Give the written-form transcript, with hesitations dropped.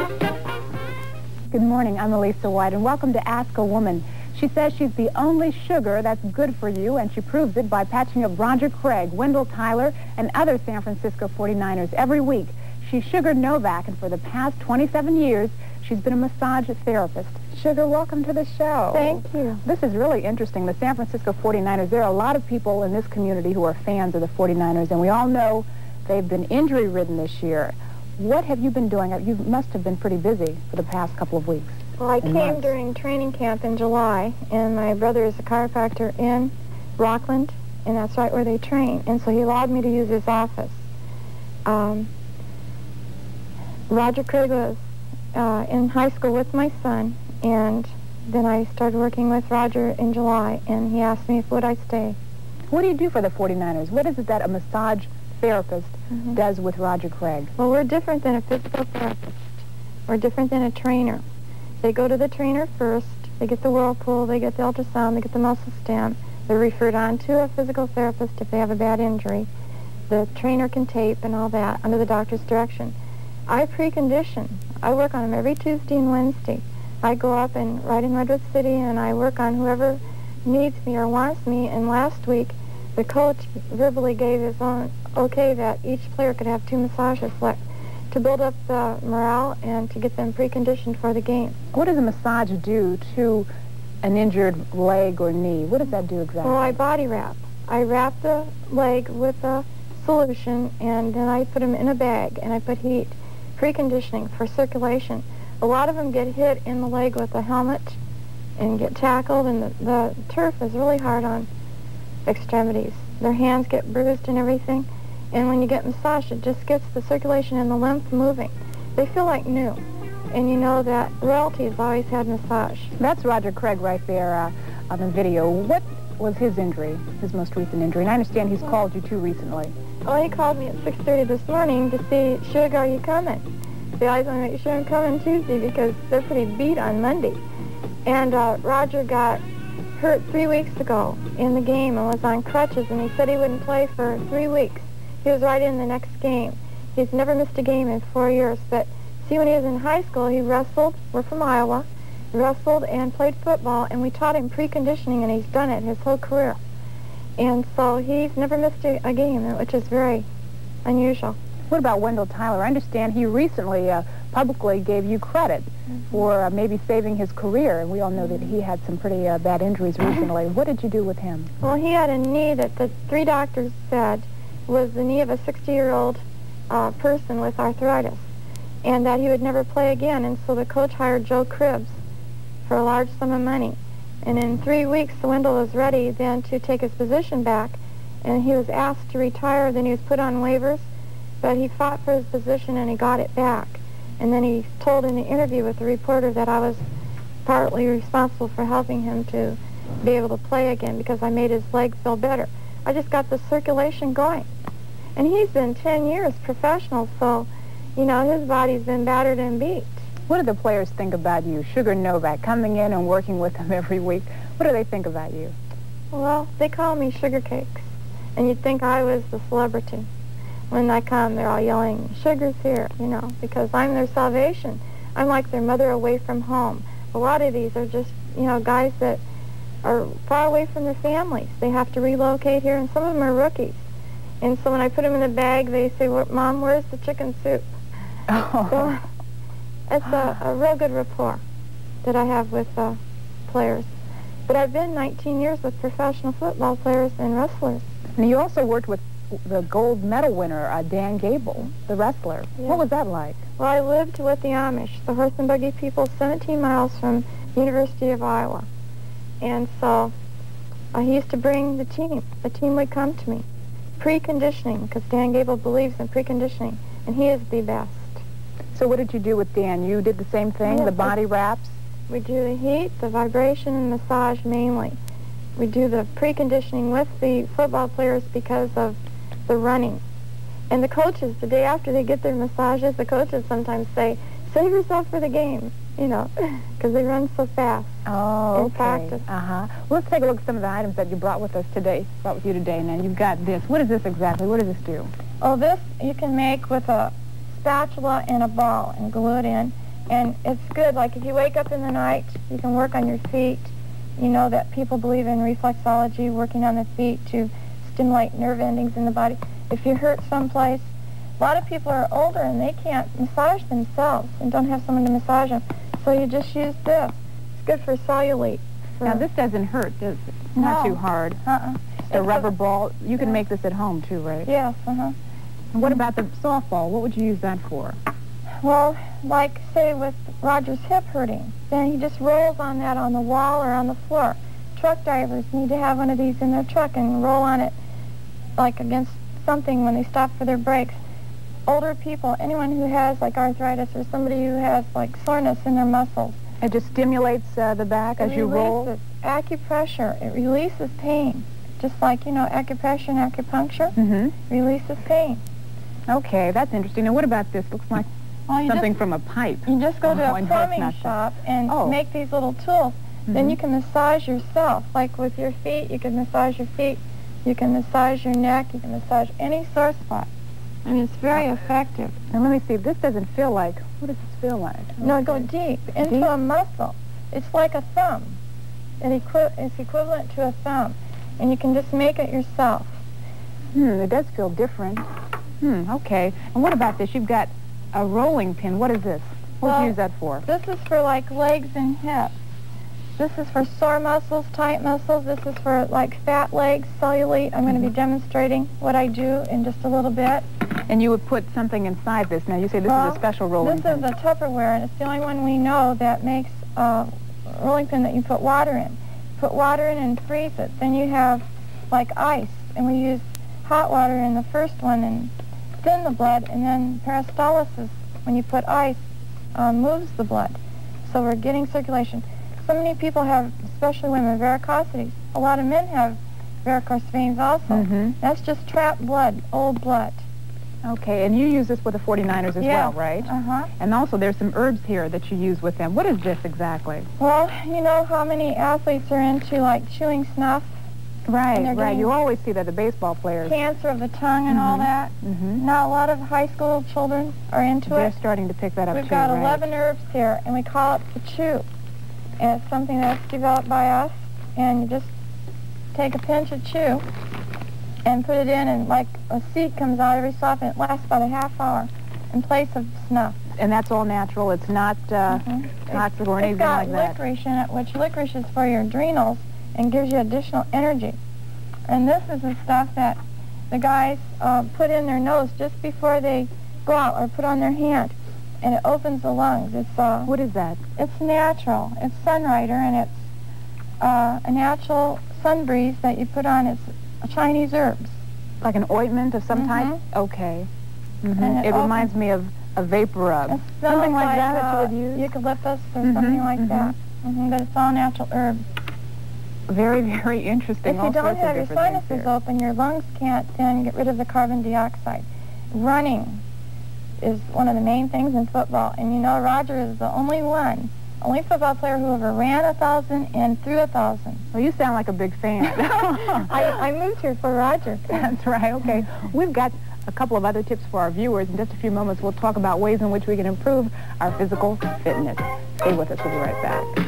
Good morning, I'm Elisa White, and welcome to Ask a Woman. She says she's the only sugar that's good for you, and she proves it by patching up Roger Craig, Wendell Tyler, and other San Francisco 49ers every week. She's sugared Novak, and for the past 27 years, she's been a massage therapist. Sugar, welcome to the show. Thank you. This is really interesting. The San Francisco 49ers, there are a lot of people in this community who are fans of the 49ers, and we all know they've been injury-ridden this year. What have you been doing? You must have been pretty busy for the past couple of weeks. Well, I came during training camp in July, and my brother is a chiropractor in Rockland, and that's right where they train, and so he allowed me to use his office. Roger Craig was in high school with my son, and then I started working with Roger in July, and he asked me if would I stay. What do you do for the 49ers? What is it that a massage therapist does with Roger Craig? Well, we're different than a physical therapist. We're different than a trainer. They go to the trainer first, they get the whirlpool, they get the ultrasound, they get the muscle stem. They're referred on to a physical therapist if they have a bad injury. The trainer can tape and all that under the doctor's direction. I precondition. I work on them every Tuesday and Wednesday. I go up and right in Redwood City, and I work on whoever needs me or wants me, and last week the coach verbally gave his own okay that each player could have 2 massages left to build up the morale and to get them preconditioned for the game. What does a massage do to an injured leg or knee? What does that do exactly? Well, I body wrap. I wrap the leg with a solution, and then I put them in a bag, and I put heat, preconditioning for circulation. A lot of them get hit in the leg with a helmet and get tackled, and the turf is really hard on extremities. Their hands get bruised and everything. And when you get massaged, it just gets the circulation and the lymph moving. They feel like new. And you know that royalty has always had massage. That's Roger Craig right there on the video. What was his injury, his most recent injury? And I understand he's called you too recently. Well, he called me at 6:30 this morning to see, Sugar, are you coming? See, I was going to make sure I'm coming Tuesday because they're pretty beat on Monday. And Roger got hurt 3 weeks ago in the game and was on crutches, and he said he wouldn't play for 3 weeks. He was right in the next game. He's never missed a game in 4 years. But see, when he was in high school, he wrestled. We're from Iowa. Wrestled and played football, and we taught him preconditioning, and he's done it his whole career. And so he's never missed a game, which is very unusual. What about Wendell Tyler? I understand he recently publicly gave you credit for maybe saving his career, and we all know that he had some pretty bad injuries recently. What did you do with him? Well, he had a knee that the 3 doctors said was the knee of a 60-year-old person with arthritis, and that he would never play again. And so the coach hired Joe Cribbs for a large sum of money. And in 3 weeks, Wendell was ready then to take his position back, and he was asked to retire. Then he was put on waivers, but he fought for his position, and he got it back. And then he told in the interview with the reporter that I was partly responsible for helping him to be able to play again because I made his leg feel better. I just got the circulation going. And he's been 10 years professional, so, you know, his body's been battered and beat. What do the players think about you, Sugar Novak, coming in and working with them every week? What do they think about you? Well, they call me Sugar Cakes, and you'd think I was the celebrity. When I come, they're all yelling, Sugar's here, you know, because I'm their salvation. I'm like their mother away from home. A lot of these are just, you know, guys that are far away from their families. They have to relocate here, and some of them are rookies. And so when I put them in the bag, they say, Mom, where's the chicken soup? Oh. So it's a real good rapport that I have with players. But I've been 19 years with professional football players and wrestlers. And you also worked with the gold medal winner, Dan Gable, the wrestler. Yeah. What was that like? Well, I lived with the Amish, the horse and buggy people, 17 miles from the University of Iowa. And so he used to bring the team. The team would come to me. Preconditioning, because Dan Gable believes in preconditioning, and he is the best. So what did you do with Dan? You did the same thing, Yeah, the body wraps? We do the heat, the vibration, and massage mainly. We do the preconditioning with the football players because of the running. And the coaches, the day after they get their massages, the coaches sometimes say, save yourself for the game, you know, because they run so fast. Oh, in practice. Well, let's take a look at some of the items that you brought with us today, Now, you've got this. What is this exactly? What does this do? Oh, this you can make with a spatula and a ball and glue it in. And it's good, like if you wake up in the night, you can work on your feet. You know that people believe in reflexology, working on the feet to stimulate nerve endings in the body. If you hurt someplace, a lot of people are older and they can't massage themselves and don't have someone to massage them. So you just use this. It's good for cellulite. Now this doesn't hurt, does it? It's No. not too hard. The rubber ball, you can yeah. make this at home too, right? Yes, And what about the softball? What would you use that for? Well, like, say, with Roger's hip hurting, then he just rolls on that on the wall or on the floor. Truck drivers need to have one of these in their truck and roll on it, like, against something when they stop for their brakes. Older people, anyone who has, like, arthritis or somebody who has, like, soreness in their muscles. It just stimulates the back as you roll? It releases acupressure. It releases pain. Just like, you know, acupressure and acupuncture releases pain. Okay, that's interesting. Now, what about this? Looks like something from a pipe. You just go to Oh, a no, plumbing it's not shop and make these little tools. Then you can massage yourself. Like with your feet, you can massage your feet. You can massage your neck. You can massage any sore spot. I mean, it's very effective. Now, let me see. This doesn't feel like... What does this feel like? No, go deep into a muscle. It's like a thumb. It's equivalent to a thumb. And you can just make it yourself. It does feel different. Okay. And what about this? You've got a rolling pin. What is this? What would you use that for? This is for, like, legs and hips. This is for sore muscles, tight muscles. This is for, like, fat legs, cellulite. I'm going to be demonstrating what I do in just a little bit. And you would put something inside this. Now, you say this is a special rolling pin. This is a Tupperware, and it's the only one we know that makes a rolling pin that you put water in. Put water in and freeze it. Then you have, like, ice. And we use hot water in the first one and thin the blood, and then peristalsis, when you put ice, moves the blood. So we're getting circulation. So many people have, especially women, varicosities. A lot of men have varicose veins also. That's just trapped blood, old blood. Okay, and you use this with the 49ers as well, right? And also there's some herbs here that you use with them. What is this exactly? Well, you know how many athletes are into, like, chewing snuff? Right. You always see that the baseball players. Cancer of the tongue and all that. Now a lot of high school children are into They're starting to pick that up. We've got 11 herbs here, and we call it the chew. And it's something that's developed by us, and you just take a pinch of chew and put it in, and like a seed comes out every so often. It lasts about a half hour in place of snuff. And that's all natural. It's not toxic or anything like that. It's got licorice in it, which licorice is for your adrenals and gives you additional energy. And this is the stuff that the guys put in their nose just before they go out, or put on their hand, and it opens the lungs. It's what is that? It's natural. It's Sunrider, and it's a natural sun breeze that you put on. It's Chinese herbs. Like an ointment of some type? Okay. It reminds me of a vapor rub. Something like that that you would use? Eucalyptus or something like that. But it's all natural herbs. Very, very interesting. If you don't have your sinuses open, your lungs can't then get rid of the carbon dioxide. Running is one of the main things in football. And you know, Roger is the only football player who ever ran 1,000 and threw 1,000. Well, you sound like a big fan. I moved here for Roger. That's right. Okay. We've got a couple of other tips for our viewers. In just a few moments, we'll talk about ways in which we can improve our physical fitness. Stay with us. We'll be right back.